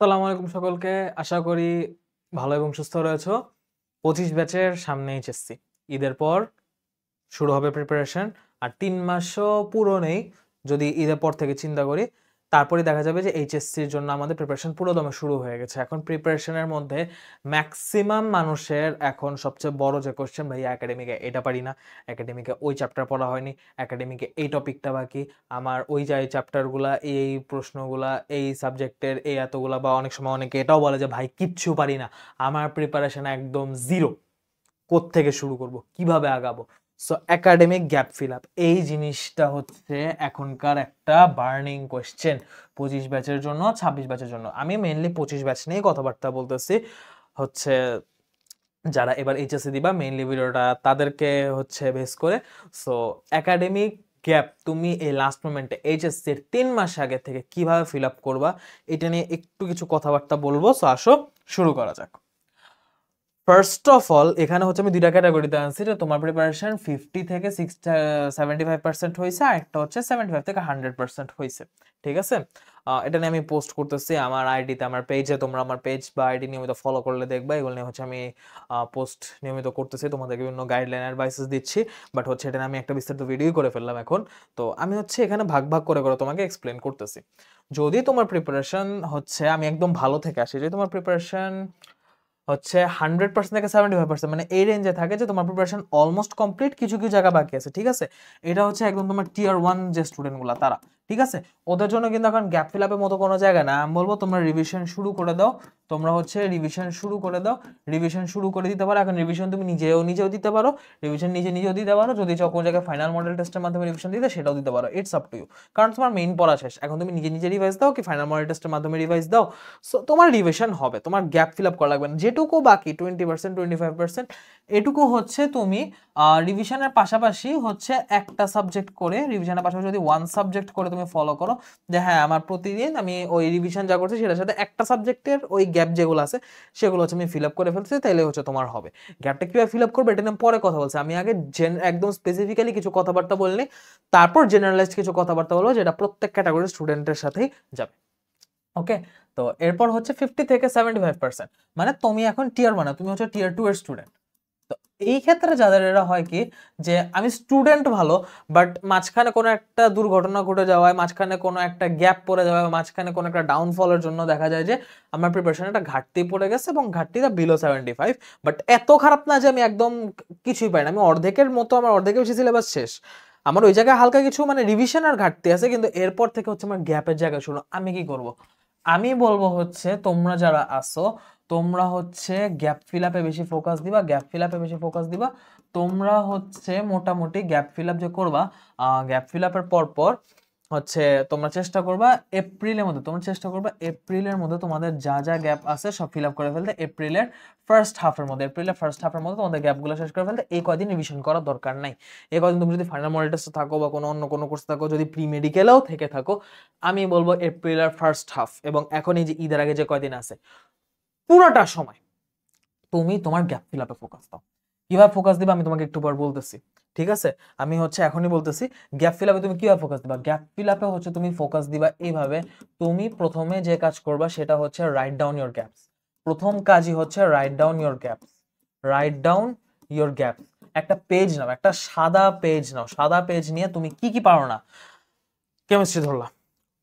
আসসালামু আলাইকুম সকলকে। আশা করি ভালো এবং সুস্থ রয়েছো। 25 ব্যাচের সামনে এইচএসসি। ঈদের পর শুরু হবে প্রিপারেশন। আর 3 মাসও পুরো নেই যদি ঈদের পর থেকে চিন্তা করি। তারপরে দেখা যাবে যে এইচএসসির জন্য আমাদের প্রিপারেশন পুরোদমে শুরু হয়ে গেছে। এখন প্রিপারেশনের মধ্যে ম্যাক্সিমাম মানুষের এখন সবচেয়ে বড় যে কোশ্চেন, ভাইয়া একাডেমিকে এটা পারি না, একাডেমিকে ওই চ্যাপ্টার পড়া হয়নি, একাডেমিকে এই টপিকটা বাকি, আমার ওই যে এই চ্যাপ্টারগুলা, এই প্রশ্নগুলা, এই সাবজেক্টের এই এতগুলা, বা অনেক সময় অনেকে এটাও বলে যে ভাই কিচ্ছু পারি না, আমার প্রিপারেশন একদম জিরো, কোত্থেকে শুরু করব, কিভাবে আগাবো। So academic gap fill up এই জিনিসটা হচ্ছে এখনকার একটা বার্নিং কোয়েশ্চেন 25 ব্যাচের জন্য, 26 ব্যাচের জন্য। আমি মেইনলি 25 ব্যাচ নিয়ে কথাবার্তা বলতেছি। হচ্ছে যারা এবার এইচএসসি দিবা, মেইনলি ভিডিওটা তাদেরকে হচ্ছে বেস করে। সো একাডেমিক গ্যাপ তুমি এই লাস্ট মোমেন্টে এইচএসসি এর 3 মাস আগে থেকে কিভাবে ফিল আপ করবা, এটা নিয়ে একটু কিছু কথাবার্তা বলবো। সো আসো শুরু করা যাক। ফার্স্ট অফ অল এখানে হচ্ছে আমি দুইটা ক্যাটাগরিতে আনছি, যে তোমার প্রিপারেশন 50 থেকে 75% হয়েছে, আর একটা হচ্ছে 75 থেকে 100% হয়েছে। ঠিক আছে, এটা নিয়ে আমি পোস্ট করতেছি আমার আইডিতে, আমার পেজে। তোমরা আমার পেজ বা আইডি নিয়মিত ফলো করলে দেখবা এগুলো নিয়ে হচ্ছে আমি পোস্ট নিয়মিত করতেছি, তোমাদের বিভিন্ন গাইডলাইন অ্যাডভাইসেস দিচ্ছি। বাট হচ্ছে এটা নিয়ে আমি একটা বিস্তারিত ভিডিও করে ফেললাম এখন। তো আমি হচ্ছে এখানে ভাগ ভাগ করে করে তোমাকে এক্সপ্লেন করতেছি। যদি তোমার প্রিপারেশন হচ্ছে, আমি একদম ভালো থেকে আসি, যদি তোমার প্রিপারেশন হচ্ছে 100% থেকে 75%, মানে এই রেঞ্জে থাকে যে তোমার প্রিপারেশন অলমোস্ট কমপ্লিট, কিছু কিছু জায়গা বাকি আছে, ঠিক আছে, এটা হচ্ছে একদম তোমার টিয়ার 1 যে স্টুডেন্টগুলো তারা, ঠিক আছে, ওদের জন্য কিন্তু এখন গ্যাপ ফিল আপের মতো কোনো জায়গা না। আমি বলবো তোমরা রিভিশন শুরু করে দাও, তোমরা হচ্ছে রিভিশন শুরু করে দাও, রিভিশন শুরু করে দিতে পারো। এখন রিভিশন তুমি নিজেও দিতে পারো, রিভিশন নিজেও দিতে পারো, যদি চাও কোনো জায়গায় ফাইনাল মডেল টেস্টের মাধ্যমে রিভিশন দিতে সেটাও দিতে পারো, ইটস আপ টু ইউ। কারণ তোমার মেইন পড়া শেষ, এখন তুমি নিজে রিভাইজ দাও কি ফাইনাল মডেল টেস্টের মাধ্যমে রিভাইজ দাও, সো তোমার রিভিশন হবে, তোমার গ্যাপ ফিল আপ করা লাগবে না। যেটুকু বাকি 20% 25%, এটুকু হচ্ছে তুমি রিভিশনের পাশাপাশি হচ্ছে একটা সাবজেক্ট করে, রিভিশনের পাশাপাশি যদি ওয়ান সাবজেক্ট করে তুমি ফলো করো, যে হ্যাঁ আমার প্রতিদিন আমি ওই রিভিশন যা করছি সেটার সাথে একটা সাবজেক্টের ওই গ্যাপ যেগুলো আছে সেগুলো হচ্ছে আমি ফিল আপ করে ফেলছি, তাইলে হচ্ছে তোমার হবে। গ্যাপটা কিভাবে ফিল আপ করবে এটা নিয়ে পরে কথা বলছি, আমি আগে একদম স্পেসিফিক্যালি কিছু কথাবার্তা বললি, তারপর জেনারেলাইজড কিছু কথাবার্তা বলবো যেটা প্রত্যেক ক্যাটাগরির স্টুডেন্টের সাথেই যাবে। ওকে, তো এরপর হচ্ছে 50 থেকে 75%, মানে তুমি এখন টিয়ার 1, তুমি হচ্ছে টিয়ার 2 এর স্টুডেন্ট। তো এই ক্ষেত্রে যাদের এরা হয় কি, যে আমি স্টুডেন্ট ভালো, বাট মাঝখানে কোনো একটা দুর্ঘটনা ঘটে যাওয়ায়, মাঝখানে কোনো একটা গ্যাপ পড়ে যাওয়ায়, মাঝখানে কোনো একটা ডাউনফলের জন্য দেখা যায় যে আমার প্রিপারেশন একটা ঘাটতি পড়ে গেছে, এবং ঘাটতিটা বিলো 75। বাট এত খারাপ না যে আমি একদম কিছুই পাই না, আমি অর্ধেকের মতো, আমার অর্ধেকের বেশি সিলেবাস শেষ, আমার ওই জায়গায় হালকা কিছু মানে রিভিশন আর ঘাটতি আছে, কিন্তু এরপর থেকে হচ্ছে আমার গ্যাপের জায়গা শুরু। আমি কি করব, আমি বলবো হচ্ছে তোমরা যারা আসো, তোমরা হচ্ছে গ্যাপ ফিল আপে বেশি ফোকাস দিবা, গ্যাপ ফিল আপে বেশি ফোকাস দিবা। তোমরা হচ্ছে মোটামুটি গ্যাপ ফিল আপ যে করবা, গ্যাপ ফিল আপের পর পর হচ্ছে তোমরা চেষ্টা করবা এপ্রিলের মধ্যে, তোমরা চেষ্টা করবা এপ্রিলের মধ্যে তোমাদের যা যা গ্যাপ আছে সব ফিল আপ করে ফেলতে, এপ্রিলের ফার্স্ট হাফের মধ্যে, এপ্রিলের ফার্স্ট হাফের মধ্যে তোমাদের গ্যাপগুলো শেষ করে ফেলতে। এই কয়দিন রিভিশন করার দরকার নাই। এই কয়দিন তুমি যদি ফাইনাল মডেল টেস্টে থাকো বা কোনো অন্য কোনো কোর্স থাকো, যদি প্রি মেডিকেলেও থেকে থাকো, আমি বলবো এপ্রিলের ফার্স্ট হাফ এবং এখন এই যে ঈদের আগে যে কয়দিন আছে, পুরোটা সময় তুমি তোমার গ্যাপ ফিল আপে ফোকাস দাও। কিভাবে ফোকাস দিবা আমি তোমাকে একটু পর বলতেছি, ঠিক আছে। আমি হচ্ছে এখনই বলতেছি গ্যাপ ফিল আপে তুমি কিভাবে ফোকাস দিবা। গ্যাপ ফিল আপে হচ্ছে তুমি ফোকাস দিবা এইভাবে, তুমি প্রথমে যে কাজ করবা সেটা হচ্ছে রাইট ডাউন ইওর গ্যাপস। প্রথম কাজই হচ্ছে write down your gaps, write down your gaps. একটা পেজ নাও, একটা সাদা পেজ নাও, সাদা পেজ নিয়ে তুমি কি কি পারো না, কেমিস্ট্রি ধরলাম,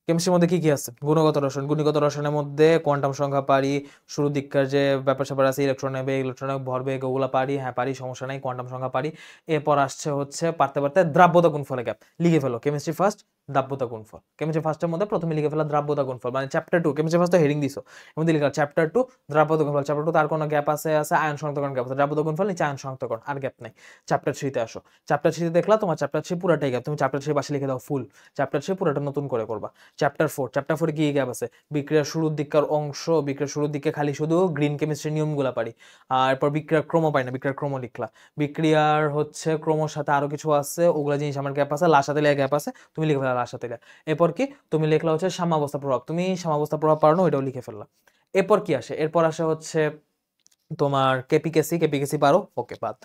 কেমিস্ট্রির মধ্যে কি কি আছে, গুণগত রসায়ন, গুণগত রসায়নের মধ্যে কোয়ান্টাম সংখ্যা পারি, শুরুর দিককার যে ব্যাপার স্যাপার আছে, ইলেকট্রনিক ভরবেগ, ওগুলা পারি, হ্যাঁ পারি, সমস্যা নাই, কোয়ান্টাম সংখ্যা পারি। এরপর আসছে হচ্ছে পারতে পারতে দ্রাব্যতা গুণফলে গ্যাপ, লিখে ফেলো কেমিস্ট্রি ফার্স্ট দ্রাব্যতা গুণফল। কেমিস্ট্রি ফার্স্টের মধ্যে প্রথমে লিখে ফেলা দ্রাব্যতা গুণফল, মানে চ্যাপ্টার 2, কেমিস্ট্রি ফার্স্ট হেডিং দিছো, এর মধ্যে লিখা চ্যাপ্টার 2 দ্রাব্যতা গুণফল। চ্যাপ্টার 2 তার কোনো গ্যাপ আছে আয়ন শনাক্তকরণ গ্যাপ আছে, দ্রাব্যতা গুণফল নিচে আয়ন শনাক্তকরণ, আর গ্যাপ নাই। চ্যাপ্টার 3 তে আসো, চ্যাপ্টার 3 তে দেখলা তোমার চ্যাপ্টার 3 পুরোটাই গ্যাপ, তুমি চ্যাপ্টার 3 পাশে লিখে দাও ফুল, চ্যাপ্টার 3 পুরোটা নতুন করে করবা। চ্যাপ্টার 4, চ্যাপ্টার 4 কি গ্যাপ আছে, বিক্রিয়ার শুরুর দিককার অংশ, বিক্রিয়ার শুরুর দিকে খালি শুধু গ্রিন কেমিস্ট্রি নিয়মগুলো পারি, আর এরপর বিক্রিয়ার ক্রম পাই না, বিক্রিয়ার ক্রম লিখলা। বিক্রিয়ার হচ্ছে ক্রমর সাথে আরো কিছু আছে, ওগুলা জিনিস আমার গ্যাপ আছে, লার সাথে গ্যাপ আছে, তুমি লিখে ফেলা লার সাথে। এরপর কি তুমি লিখলা হচ্ছে সাম্যাবস্থা প্রভাব, তুমি সাম্যাবস্থা প্রভাব পারো না, ওইটাও লিখে ফেললা। এরপর কি আসে, এরপর আসে হচ্ছে তোমার কেপিকেসি পারো, ওকে বাদ।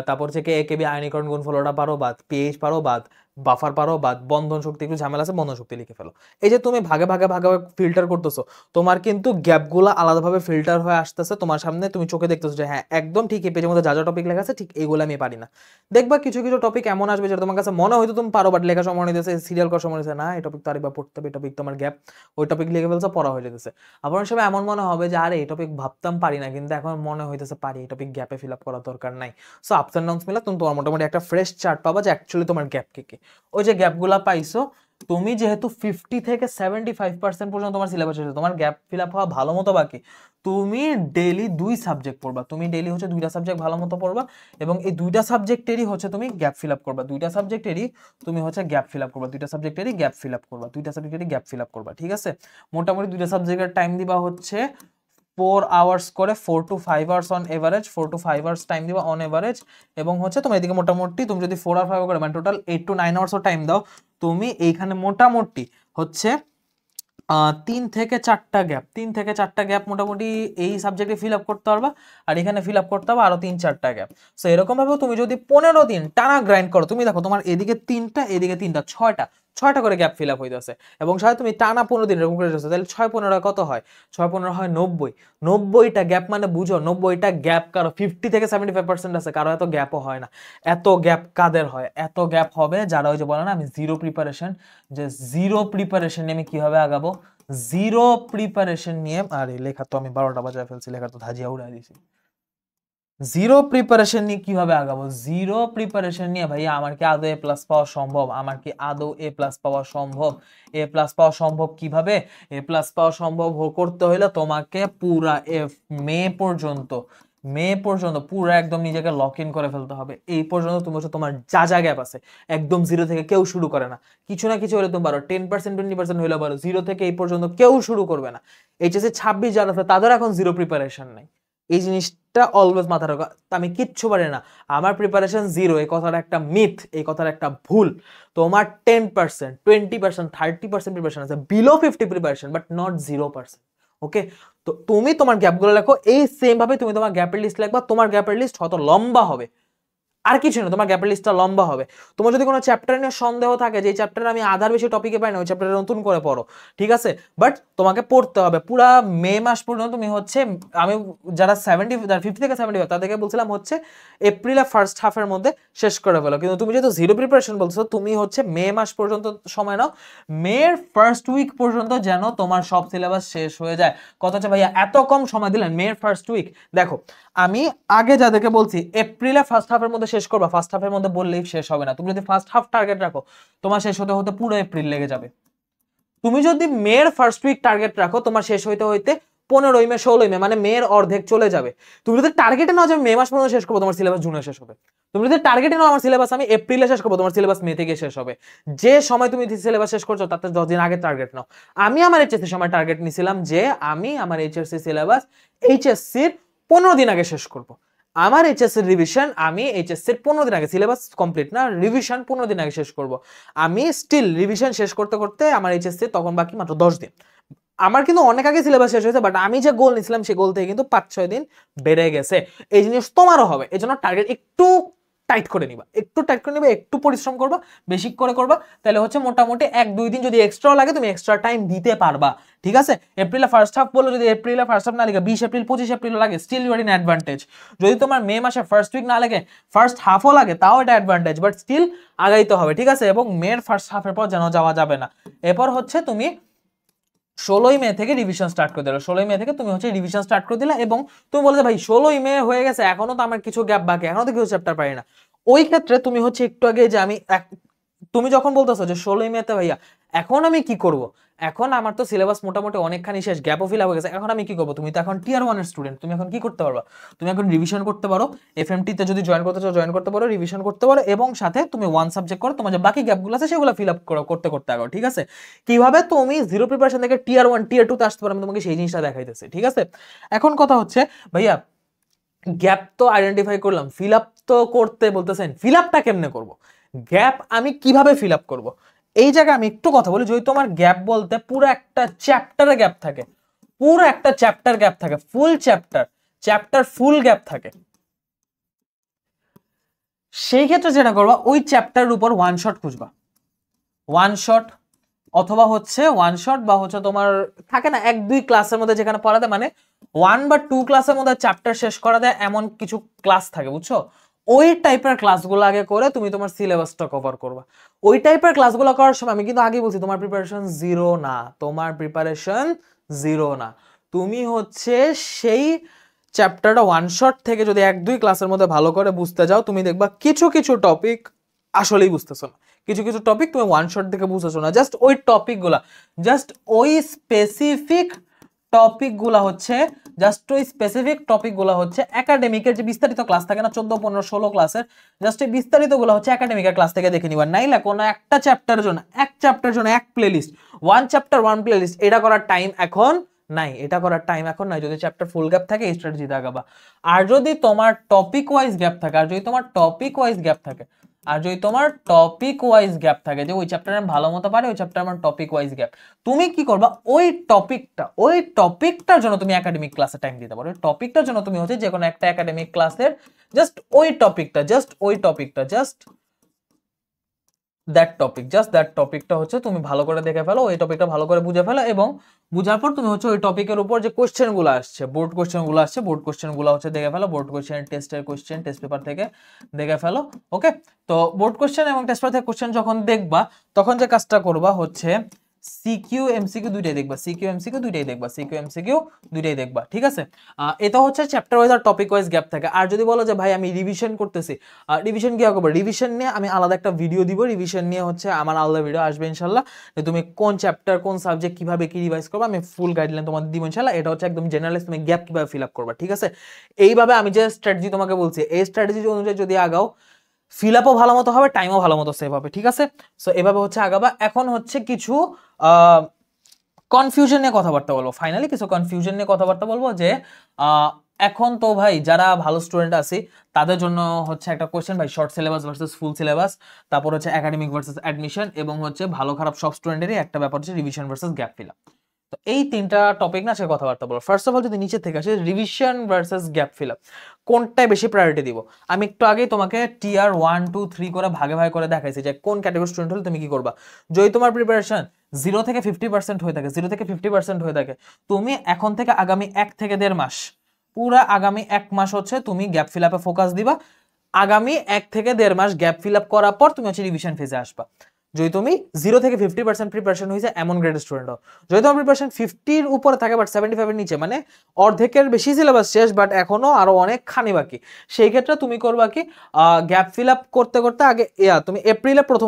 তারপর থেকে একেবি আয়নীকরণ গুণফল ওটা পারো, বাদ। পিএইচ পারো, বাদ। বাফার পারো বা বন্ধন শক্তি একটু ঝামেলা আছে, বন্ধন শক্তি লিখে ফেলো। এই যে তুমি ভাগে ভাগে ভাগে ফিল্টার করতেছো, তোমার কিন্তু গ্যাপগুলো আলাদাভাবে ফিল্টার হয়ে আসতেছে তোমার সামনে, তুমি চোখে দেখতেছো যে হ্যাঁ একদম ঠিক এই পেজের মধ্যে যা যা টপিক লেখা আছে ঠিক এইগুলো আমি পারি না। দেখবা কিছু কিছু টপিক এমন আসবে যেটা তোমার কাছে মনে হয়তো তুমি পারো, বাট লেখা সময় নিতেছে, সিরিয়াল করার সময় নিতেছে, না এই টপিক তো আরেকবার পড়তে হবে, এই টপিক তোমার গ্যাপ, ওই টপিক লিখে ফেলছো, পড়া হয়ে যেতেছে। আবার অনেক সময় এমন মনে হবে যে আরে এই টপিক ভাবতাম পারি না, কিন্তু এখন মনে হইতেছে পারি, এই টপিক গ্যাপে ফিল আপ করার দরকার নাই। সো আপস এন্ড ডাউনস মিলে তুমি তোমার মোটামুটি একটা ফ্রেশ চার্ট পাবা যে অ্যাকচুয়ালি তোমার গ্যাপ কি কি। ওই যে গ্যাপগুলা পাইছো, তুমি যেহেতু 50 থেকে 75% পর্যন্ত তোমার সিলেবাস আছে, তোমার গ্যাপ ফিল আপ হওয়া ভালো মতো বাকি, তুমি ডেইলি 2 সাবজেক্ট পড়বা, তুমি ডেইলি হচ্ছে 2টা সাবজেক্ট ভালো মতো পড়বা, এবং এই 2টা সাবজেক্টেরই হচ্ছে তুমি গ্যাপ ফিল আপ করবা, 2টা সাবজেক্টেরই তুমি হচ্ছে গ্যাপ ফিল আপ করবা, 2টা সাবজেক্টেরই গ্যাপ ফিল আপ করবা, 2টা সাবজেক্টেরই গ্যাপ ফিল আপ করবা, ঠিক আছে। মোটামুটি 2টা সাবজেক্টের টাইম দিবা হচ্ছে 4 আওয়ার্স করে, 4 to 5 hours on average, 4 to 5 hours time দিবা অন এভারেজ। এবং হচ্ছে তোমার এদিকে মোটামুটি তুমি যদি 4 আর 5 করে মানে টোটাল 8 to 9 আওয়ার্সও টাইম দাও, তুমি এইখানে মোটামুটি হচ্ছে 3 থেকে 4টা গ্যাপ, 3 থেকে 4টা গ্যাপ মোটামুটি এই সাবজেক্টে ফিল আপ করতে পারবা, আর এখানে ফিল আপ করতে হবে আরো 3-4টা গ্যাপ। সো এরকম ভাবে তুমি যদি 15 দিন টানা গ্রাইন্ড করো, তুমি দেখো তোমার এদিকে 3টা এদিকে 3টা 6টা করে গ্যাপ ফিল আপ হইতেছে, এবং সাথে তুমি টানা 15 দিন এরকম করে যাচ্ছে, তাহলে 6-15 কত হয়? 6-15 হয় 90। 90টা গ্যাপ মানে বুঝো 90টা গ্যাপ কারো 50 থেকে 75% আছে, কারো এত গ্যাপও হয় না। এত গ্যাপ কাদের হয়? এত গ্যাপ হবে যারা ওই যে বলে না আমি জিরো প্রিপারেশন, যে জিরো প্রিপারেশন নিয়ে আমি কিভাবে আগাবো, জিরো প্রিপারেশন নিয়ে, আরে লেখা তো আমি 12টা বাজায় ফেলছি, লেখা তো ধাজিয়া উড়াই দিছি। জিরো প্রিপারেশন নিয়ে কিভাবে আগাবো? জিরো প্রিপারেশন নিয়ে ভাইয়া আমার কি আদৌ এ প্লাস পাওয়া সম্ভব? আমার কি আদৌ এ প্লাস পাওয়া সম্ভব? এ প্লাস পাওয়া সম্ভব কিভাবে? এ প্লাস পাওয়া সম্ভব করতে হলে তোমাকে পুরা মে পর্যন্ত, মে পর্যন্ত পুরো একদম নিজেকে লক ইন করে ফেলতে হবে। এই পর্যন্ত তুমি হচ্ছে তোমার যা যা গ্যাপ আছে, একদম জিরো থেকে কেউ শুরু করে না, কিছু না কিছু হলে তুমি পারো, 10% 20% হইলে পারো, জিরো থেকে এই পর্যন্ত কেউ শুরু করবে না। এইচএসসি 26 যারা আছে তাদের এখন জিরো প্রিপারেশন নাই, এই জিনিসটা অলওয়েজ মাথায় রাখো। আমি কিচ্ছু পারি না, আমার প্রিপারেশন জিরো, এই কথাটা একটা মিথ, এই কথাটা একটা ভুল। তোমার 10%, 20%, 30% প্রিপারেশন আছে, বিলো 50 প্রিপারেশন, বাট নট 0%। ওকে, তো তুমি তোমার গ্যাপগুলো লেখো, এই সেম ভাবে তুমি তোমার গ্যাপের লিস্ট লিখবা, তোমার গ্যাপের লিস্ট হয়তো লম্বা হবে, আর কিছু না, তোমার গ্যাপের লিস্টটা লম্বা হবে। তোমার যদি কোনো চ্যাপ্টার নিয়ে সন্দেহ থাকে যে এই চ্যাপ্টারে আমি আধার বেশি টপিকে পাই না, ওই চ্যাপ্টারে নতুন করে পড়ো, ঠিক আছে, বাট তোমাকে পড়তে হবে পুরা মে মাস পর্যন্ত। তুমি হচ্ছে আমি যারা 50 থেকে 75 তাদেরকে বলছিলাম হচ্ছে এপ্রিলের ফার্স্ট হাফের মধ্যে শেষ করে ফেলো, কিন্তু তুমি যেহেতু জিরো প্রিপারেশন বলছো, তুমি হচ্ছে মে মাস পর্যন্ত সময় নাও, মের ফার্স্ট উইক পর্যন্ত যেন তোমার সব সিলেবাস শেষ হয়ে যায়। কথা হচ্ছে ভাইয়া এত কম সময় দিলেন, মের ফার্স্ট উইক। দেখো আমি আগে যাদেরকে বলছি এপ্রিলে ফার্স্ট হাফের মধ্যে শেষ করবা, ফার্স্ট হাফের মধ্যে বললেই শেষ হবে না। তুমি যদি ফার্স্ট হাফ টার্গেট রাখো, তোমার শেষ হতে হতে পুরো এপ্রিল লেগে যাবে। তুমি যদি মের ফার্স্ট উইক টার্গেট রাখো, তোমার শেষ হইতে হইতে 15 মে 16 মে, মানে মের অর্ধেক চলে যাবে। তুমি যদি টার্গেটে নাও যে মে মাস পর্যন্ত শেষ করবো, তোমার সিলেবাস জুনে শেষ হবে। তুমি যদি টার্গেটে নাও আমার সিলেবাস আমি এপ্রিলে শেষ করবো, তোমার সিলেবাস মে থেকে শেষ হবে। যে সময় তুমি সিলেবাস শেষ করছো তাতে 10 দিন আগে টার্গেট নাও। আমি আমার এইচএসসি সময় টার্গেট নিয়েছিলাম যে আমি আমার এইচএসসি সিলেবাস এইচএসসির 15 দিন আগে শেষ করব। আমার এইচএসসির রিভিশন আমি এইচএসসির 15 দিন আগে, সিলেবাস কমপ্লিট না, রিভিশন 15 দিন আগে শেষ করব। আমি স্টিল রিভিশন শেষ করতে করতে আমার এইচএসসি তখন বাকি মাত্র 10 দিন। আমার কিন্তু অনেক আগে সিলেবাস শেষ হয়েছে, বাট আমি যে গোল নিয়েছিলাম সেই গোল থেকে কিন্তু 5-6 দিন বেড়ে গেছে। এই জিনিস তোমারও হবে, এই জন্য টার্গেট একটু টাইট করে নিবা, একটু টাইট করে নিবা, একটু পরিশ্রম করবা, বেশি করে করবা, তাহলে হচ্ছে মোটামুটি 1-2 দিন যদি এক্সট্রা লাগে তুমি এক্সট্রা টাইম দিতে পারবা, ঠিক আছে। এপ্রিলে ফার্স্ট হাফ বলো, যদি এপ্রিলে ফার্স্ট হাফ না লাগে 20 এপ্রিল 25 এপ্রিল লাগে, still you are in advantage. যদি তোমার মে মাসে ফার্স্ট উইক না লাগে, ফার্স্ট হাফও লাগে, তাও এটা অ্যাডভান্টেজ, বাট স্টিল আগাইতে হবে, ঠিক আছে। এবং মের ফার্স্ট হাফের পর যেন যাওয়া যাবে না। এরপর হচ্ছে তুমি 16 মে থেকে রিভিশন স্টার্ট করে দিলে, 16 মে থেকে তুমি হচ্ছে রিভিশন স্টার্ট করে দিলে, এবং তুমি বলতে ভাই 16 মে হয়ে গেছে, এখনো তো আমার কিছু গ্যাপ বাকি, এখনো তো কিছু চ্যাপ্টার পারি না। ওই ক্ষেত্রে তুমি হচ্ছে একটু আগে যে আমি তুমি যখন বলতেছো যে 16 মেতে ভাইয়া এখন আমি কি করব, এখন আমার তো সিলেবাস মোটামুটি অনেকখানি শেষ, গ্যাপও ফিল হয়ে গেছে, এখন আমি কি করবো? তুমি তো এখন টিয়ার 1 এর স্টুডেন্ট, তুমি এখন কি করতে পারবা? তুমি এখন রিভিশন করতে পারো, এফএমটি তে যদি জয়েন করতে চাও জয়েন করতে পারো, রিভিশন করতে পারো, এবং সাথে তুমি ওয়ান সাবজেক্ট করো, তোমার যে বাকি গ্যাপগুলো আছে সেগুলো ফিল আপ করতে করতে আগাও, ঠিক আছে। কিভাবে তুমি জিরো প্রিপারেশন থেকে টিয়ার 1 টিয়ার 2 তে আসতে পারো, আমি তোমাকে সেই জিনিসটা দেখাইতেছি, ঠিক আছে। এখন কথা হচ্ছে ভাইয়া গ্যাপ তো আইডেন্টিফাই করলাম, ফিল আপ তো করতে বলতেছেন, ফিল আপটা কেমনে করব? গ্যাপ আমি কিভাবে ফিল আপ করব? এই জায়গায় আমি একটু কথা বলি। যদি তোমার গ্যাপ বলতে পুরো একটা চ্যাপ্টারে গ্যাপ থাকে, পুরো একটা চ্যাপ্টার গ্যাপ থাকে, ফুল চ্যাপ্টার ফুল গ্যাপ থাকে, সেই ক্ষেত্রে যেটা করবা ওই চ্যাপ্টারের উপর ওয়ান শট খুঁজবা, ওয়ান শট, অথবা হচ্ছে ওয়ান শট বা হচ্ছে তোমার থাকে না 1-2 ক্লাসের মধ্যে যেখানে পড়াতে মানে 1 বা 2 ক্লাসের মধ্যে চ্যাপ্টার শেষ করা দেয় এমন কিছু ক্লাস থাকে, বুঝছো? ওই টাইপের ক্লাসগুলো আগে করে তুমি তোমার সিলেবাসটা কভার করবা। ওই টাইপের ক্লাসগুলো করার সময় আমি কিন্তু আগেই বলছি তোমার প্রিপারেশন জিরো না, তোমার প্রিপারেশন জিরো না। তুমি হচ্ছে সেই চ্যাপ্টারটা ওয়ান শট থেকে যদি 1-2 ক্লাসের মধ্যে ভালো করে বুঝতে যাও, তুমি দেখবা কিছু কিছু টপিক আসলেই বুঝতেছো না, কিছু কিছু টপিক তুমি ওয়ান শট থেকে বুঝতেছো না। জাস্ট ওই টপিকগুলা, জাস্ট ওই স্পেসিফিক টপিকগুলা হচ্ছে একাডেমিকের যে বিস্তারিত ক্লাস থাকে না 14, 15, 16 ক্লাসের, জাস্ট এই বিস্তারিতগুলো হচ্ছে একাডেমিকের ক্লাস থেকে দেখে নিবা। নাইলে কোনো একটা চ্যাপ্টারের জন্য এক playlist, one chapter one playlist, এটা করার টাইম এখন নাই, যদি চ্যাপ্টার ফুল গ্যাপ থাকে এই স্ট্র্যাটেজি দেখাবা। আর যদি তোমার টপিক ওয়াইজ গ্যাপ থাকে, যে ওই চ্যাপ্টারে ভালো মতো পারে, ওই চ্যাপ্টার আমার টপিক ওয়াইজ গ্যাপ, তুমি কি করবা ওই টপিকটার জন্য তুমি একাডেমিক ক্লাসে টাইম দিতে পারো। ওই টপিকটার জন্য তুমি হচ্ছে যে কোনো একটা একাডেমিক ক্লাসের জাস্ট দ্যাট টপিকটা হচ্ছে তুমি ভালো করে দেখে ফেলো, ওই টপিকটা ভালো করে বুঝে ফেলো, এবং বুঝার পর তুমি হচ্ছে ওই টপিকের উপর যে কোশ্চেনগুলো আসছে, বোর্ড কোশ্চেনগুলো হচ্ছে দেখে ফেলো, বোর্ড কোশ্চেন, টেস্টের কোশ্চেন, টেস্ট পেপার থেকে দেখে ফেলো। ওকে, তো বোর্ড কোশ্চেন এবং টেস্ট পেপার থেকে কোশ্চেন যখন দেখবা, তখন যে কাজটা করবা হচ্ছে সিকিউ এমসিকিউ দুইটাই দেখবা, ঠিক আছে? এটা হচ্ছে চ্যাপ্টার ওয়াইজ আর টপিক ওয়াইজ গ্যাপ থাকে। আর যদি বলো যে ভাই আমি রিভিশন করতেছি, রিভিশন কি করবো, রিভিশন নিয়ে আমি আলাদা একটা ভিডিও দিব, রিভিশন নিয়ে হচ্ছে আমার আলাদা ভিডিও আসবে ইনশাল্লাহ, যে তুমি কোন চ্যাপ্টার কোন সাবজেক্ট কিভাবে কি রিভাইজ করবে, আমি ফুল গাইডলাইন তোমাদের দিব ইনশাল্লাহ। এটা হচ্ছে একদম জেনারেলাইজ, তুমি গ্যাপ কিভাবে ফিল আপ করবা, ঠিক আছে? এইভাবে আমি যে স্ট্র্যাটেজি তোমাকে বলছি, এই স্ট্র্যাটেজি অনুযায়ী যদি আগাও, ফিল আপও ভালো মতো হবে, টাইমও ভালো মতো সেভ হবে, ঠিক আছে? সো এভাবে হচ্ছে আগাবা। এখন হচ্ছে কিছু কনফিউশন নিয়ে কথাবার্তা বলবো, ফাইনালি কিছু কনফিউশন নিয়ে কথাবার্তা বলবো, যে এখন তো ভাই যারা ভালো স্টুডেন্ট আছি তাদের জন্য হচ্ছে একটা কোশ্চেন, ভাই short syllabus versus full syllabus, তারপর হচ্ছে একাডেমিক ভার্সেস অ্যাডমিশন, এবং হচ্ছে ভালো খারাপ সব স্টুডেন্টেরই একটা ব্যাপার হচ্ছে revision versus gap fill up. তো এই তিনটা টপিক না, সে কথাবার্তা বলো। ফার্স্ট অফ অল যদি নিচে থেকে আসে, revision versus gap fill up, কোনটায় বেশি প্রায়োরিটি দিব? আমি একটু আগেই তোমাকে টিয়ার 1, 2, 3 করে ভাগে ভাগে করে দেখাইছি যে কোন ক্যাটাগরি স্টুডেন্ট হলে তুমি কি করবা। যদি তোমার প্রিপারেশন 0 থেকে 50% হয়ে থাকে, তুমি এখন থেকে আগামী 1 থেকে 1.5 মাস, পুরা আগামী 1 মাস হচ্ছে তুমি গ্যাপ ফিল আপে ফোকাস দিবা। আগামী 1 থেকে 1.5 মাস গ্যাপ ফিল আপ করার পর তুমি হচ্ছে রিভিশন ফেজে আসবা। যদি তুমি 0 থেকে 50% প্রিপারেশন হয়েছে এমন গ্রেডের স্টুডেন্ট হও, যদি তোমার প্রিপারেশন 50-র উপরে থাকে বাট 75-এর নিচে, মানে অর্ধেকের বেশি সিলেবাস শেষ বাট এখনো আরো অনেকখানি বাকি, সেই ক্ষেত্রে তুমি করবা কি, গ্যাপ ফিল আপ করতে করতে আগে তুমি এপ্রিলের প্রথম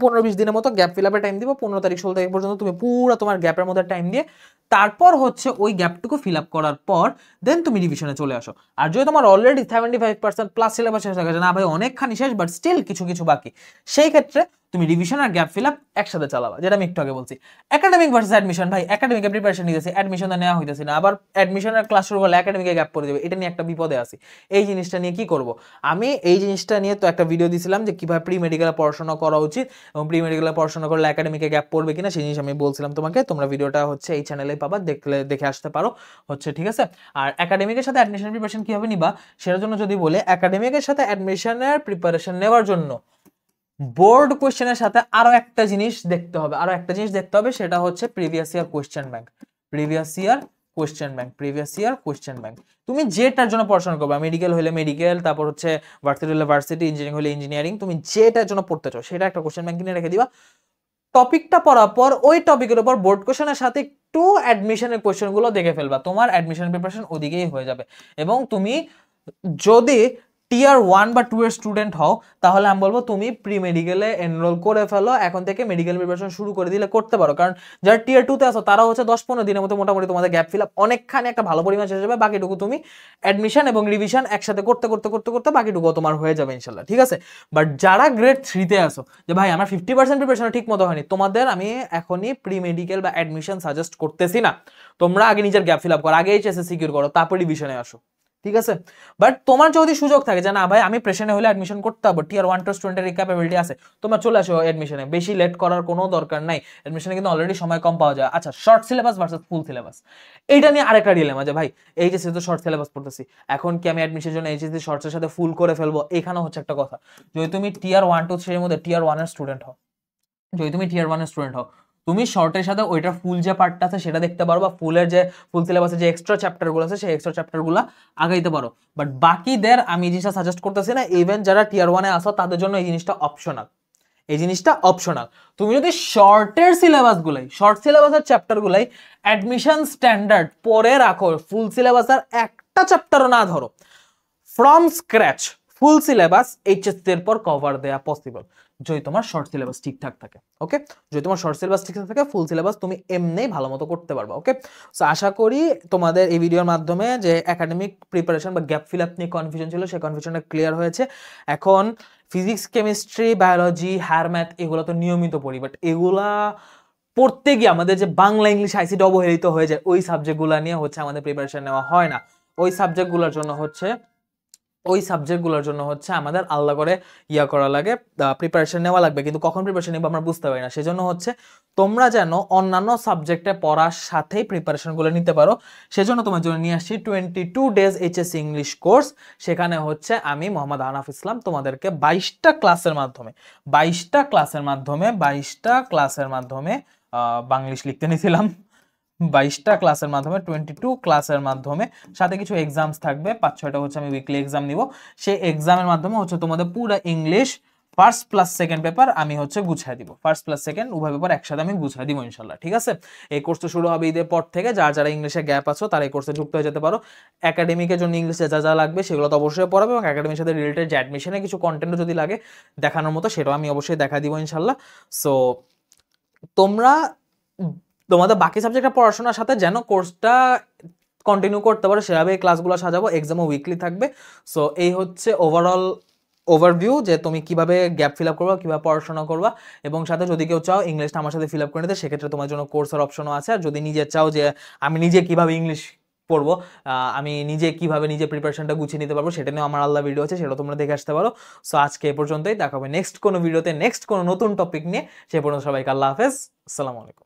15-20 দিনের মতো গ্যাপ ফিল আপে টাইম দিবা। 15 তারিখ 16 তারিখ পর্যন্ত তুমি পুরো তোমার গ্যাপের মধ্যে টাইম দিয়ে, তারপর হচ্ছে ওই গ্যাপটুকু ফিল আপ করার পর দেন তুমি রিভিশনে চলে আসো। আর যদি তোমার অলরেডি 75% প্লাস সিলেবাস শেষ হয়ে গেছে, না ভাই অনেকখানি শেষ বাট স্টিল কিছু কিছু বাকি, সেই ক্ষেত্রে তুমি রিভিশন আর গ্যাপ ফিল আপ একসাথে চালাবা, যেটা আমি একটু আগে বলছি। একাডেমিক ভার্সেস অ্যাডমিশন, ভাই একাডেমিকে প্রিপারেশন নিতেছি, অ্যাডমিশনে নেওয়া হইতেছে না, আবার অ্যাডমিশনের ক্লাস শুরু করলে একাডেমিকে গ্যাপ করে দেবে, এটা নিয়ে একটা বিপদে আছি। এই জিনিসটা নিয়ে কি করব? আমি এই জিনিসটা নিয়ে তো একটা ভিডিও দিছিলাম যে কিভাবে প্রি মেডিকেলে পড়াশোনা করা উচিত, এবং প্রি মেডিকেলে পড়াশোনা করলে একাডেমিকে গ্যাপ পড়বে কিনা সেই জিনিস আমি বলছিলাম তোমাকে। তোমরা ভিডিওটা হচ্ছে এই চ্যানেলে পাবা, দেখে আসতে পারো হচ্ছে, ঠিক আছে? আর একাডেমিকের সাথে অ্যাডমিশন প্রিপারেশন কিভাবে নিবা সেটার জন্য যদি বলে, একাডেমিকের সাথে অ্যাডমিশনের প্রিপারেশন নেওয়ার জন্য বোর্ড কোশ্চেনের সাথে আরো একটা জিনিস দেখতে হবে, সেটা হচ্ছে প্রিভিয়াস ইয়ার কোশ্চেন ব্যাংক। তুমি যেটার জন্য পড়াশোনা করবে, মেডিকেল হলে মেডিকেল, তারপর হচ্ছে ভার্সিটি হলে ভার্সিটি, ইঞ্জিনিয়ারিং হলে ইঞ্জিনিয়ারিং, তুমি যেটার জন্য পড়তে চাও সেটা একটা কোশ্চেন ব্যাংক কিনে রেখে দিবা। টপিকটা পড়ার পর ওই টপিকের উপর বোর্ড কোশ্চেনের সাথে একটু অ্যাডমিশনের কোশ্চেনগুলো দেখে ফেলবা, তোমার অ্যাডমিশন প্রিপারেশন ওদিকেই হয়ে যাবে। এবং তুমি যদি টিয়ার 1 বা 2 এর স্টুডেন্ট হও, তাহলে আমি বলবো তুমি প্রি মেডিকেলে এনরোল করে ফেলো, এখন থেকে মেডিকেল প্রিপারেশন শুরু করে দিলে করতে পারো। কারণ যারা টিয়ার 2 তে আছো তারা হচ্ছে 10-15 দিনের মতো মোটামুটি তোমাদের গ্যাপ ফিল আপ অনেকখানি একটা ভালো পরিমাণ শেষ যাবে, বাকিটুকু তুমি অ্যাডমিশন এবং রিভিশন একসাথে করতে করতে করতে করতে বাকিটুকু তোমার হয়ে যাবে ইনশাল্লাহ, ঠিক আছে? বাট যারা গ্রেড 3 তে আছো, যে ভাই আমার 50% প্রিপারেশন ঠিক মতো হয়নি, তোমাদের আমি এখনই প্রি মেডিকেল বা অ্যাডমিশন সাজেস্ট করতেছি না। তোমরা আগে নিজের গ্যাপ ফিল আপ করো, আগে এইচএসএ সিকিউর করো, তারপর রিভিশনে আসো, ঠিক আছে? বাট তোমার যদি সুযোগ থাকে যে না ভাই আমি প্রেশারে হলে অ্যাডমিশন করতে হবে, টিয়ার 1 2 স্টুডেন্টের ক্যাপাবিলিটি আছে, তোমরা চলে আসো অ্যাডমিশনে, বেশি লেট করার কোনো দরকার নাই, অ্যাডমিশনে কিন্তু অলরেডি সময় কম পাওয়া যায়। আচ্ছা, short syllabus versus full syllabus, এইটা নিয়ে আরেকটা ডিলেমা, যে ভাই এইচএসসি তো শর্ট সিলেবাস পড়তেছি, এখন কি আমি অ্যাডমিশনের জন্য এইচএসসি শর্টসের সাথে ফুল করে ফেলবো? এখানেও হচ্ছে একটা কথা, যদি তুমি টিয়ার 1 2 3 এর মধ্যে টিয়ার 1 এর স্টুডেন্ট হও, যদি তুমি টিয়ার 1 এর স্টুডেন্ট হও, তুমি শর্টের সাথে ওইটার ফুল যে পার্টটা আছে সেটা দেখতে পারো, বা ফুলের যে ফুল সিলেবাসে যে এক্সট্রা চ্যাপ্টারগুলো আছে সেই এক্সট্রা চ্যাপ্টারগুলো আগাইতে পারো। বাট বাকিদের আমি এই জিনিসটা সাজেস্ট করতেছি না, ইভেন যারা টিয়ার 1 এ আসো তাদের জন্য এই জিনিসটা অপশনাল। এই জিনিসটা অপশনাল। তুমি যদি শর্টের সিলেবাসগুলাই, শর্ট সিলেবাসের চ্যাপ্টারগুলাই অ্যাডমিশন স্ট্যান্ডার্ড পরে রাখো, ফুল সিলেবাসের একটা চ্যাপ্টারও না ধরো, from scratch full syllabus HSC এর পর কভার দেয়া পসিবল, যদি তোমার শর্ট সিলেবাস ঠিকঠাক থাকে। ওকে, যদি তোমার শর্ট সিলেবাস ঠিকঠাক থাকে ফুল সিলেবাস তুমি এমনি ভালো মতো করতে পারবা। ওকে, সো আশা করি তোমাদের এই ভিডিওর মাধ্যমে যে একাডেমিক প্রিপারেশন বা গ্যাপ ফিল আপ নিয়ে কনফিউশন ছিল সেই কনফিউশনটা ক্লিয়ার হয়েছে। এখন physics, chemistry, biology, higher math এগুলো তো নিয়মিত পড়ি, বাট এগুলা পড়তে গিয়ে আমাদের যে বাংলা, ইংলিশ, আইসিটি অবহেলিত হয়ে যায়, ওই সাবজেক্টগুলো নিয়ে হচ্ছে আমাদের প্রিপারেশন নেওয়া হয় না। ওই সাবজেক্টগুলোর জন্য হচ্ছে আমাদের আলাদা করে ইয়া করা লাগে, প্রিপারেশন নেওয়া লাগবে। কিন্তু কখন প্রিপারেশন নেব আমরা বুঝতে পারি না। সেজন্য হচ্ছে তোমরা যেন অন্যান্য সাবজেক্টে পড়ার সাথেই প্রিপারেশনগুলো নিতে পারো, সেজন্য তোমার জন্য নিয়ে আসছি 22 ডেজ এইচএসসি ইংলিশ কোর্স। সেখানে হচ্ছে আমি মোহাম্মদ আহনাফ ইসলাম তোমাদেরকে 22টা ক্লাসের মাধ্যমে বাংলিশ লিখতে নিয়েছিলাম, 22টা ক্লাসের মাধ্যমে 22 ক্লাসের মাধ্যমে, সাথে কিছু এক্সামস থাকবে, 5-6টা হচ্ছে আমি উইকলি এক্সাম নিব। সেই এক্সামের মাধ্যমে হচ্ছে তোমাদের পুরো English first plus second paper আমি হচ্ছে গুছাই দিব, ফার্স্ট প্লাস সেকেন্ড উভয় পেপার একসাথে আমি গুছাই দিব ইনশাল্লাহ। ঠিক আছে, এই কোর্সটা শুরু হবে ঈদের পর থেকে। যারা ইংলিশে গ্যাপ আছো তারা এই কোর্সে যুক্ত হয়ে যেতে পারো। একাডেমিকের জন্য ইংলিশে যা লাগবে সেগুলো তো অবশ্যই পড়াবে, এবং একাডেমির সাথে রিলেটেড যে অ্যাডমিশনে কিছু কন্টেন্টও যদি লাগে দেখানোর মতো সেটাও আমি অবশ্যই দেখা দিব ইনশাল্লাহ। সো তোমরা তোমাদের বাকি সাবজেক্টটা পড়াশোনার সাথে যেন কোর্সটা কন্টিনিউ করতে পারো সেভাবে ক্লাসগুলো সাজাবো, এক্সামও উইকলি থাকবে। সো এই হচ্ছে ওভারঅল ওভারভিউ যে তুমি কিভাবে গ্যাপ ফিল আপ করবা, কিভাবে পড়াশোনা করবা, এবং সাথে যদি কেউ চাও ইংলিশটা আমার সাথে ফিল আপ করে নিতে সেক্ষেত্রে তোমার জন্য কোর্সের অপশনও আছে। আর যদি নিজে চাও যে আমি নিজে কিভাবে ইংলিশ পড়বো, আমি নিজে কিভাবে নিজে প্রিপারেশনটা গুছিয়ে নিতে পারবো, সেটা নিয়ে আমার আলাদা ভিডিও আছে, সেটা তোমরা দেখে আসতে পারো। সো আজকে এ পর্যন্তই, দেখা হবে নেক্সট কোনো ভিডিওতে নেক্সট কোনো নতুন টপিক নিয়ে। সে পর্যন্ত সবাইকে আল্লাহ হাফেজ, আসসালামু আলাইকুম।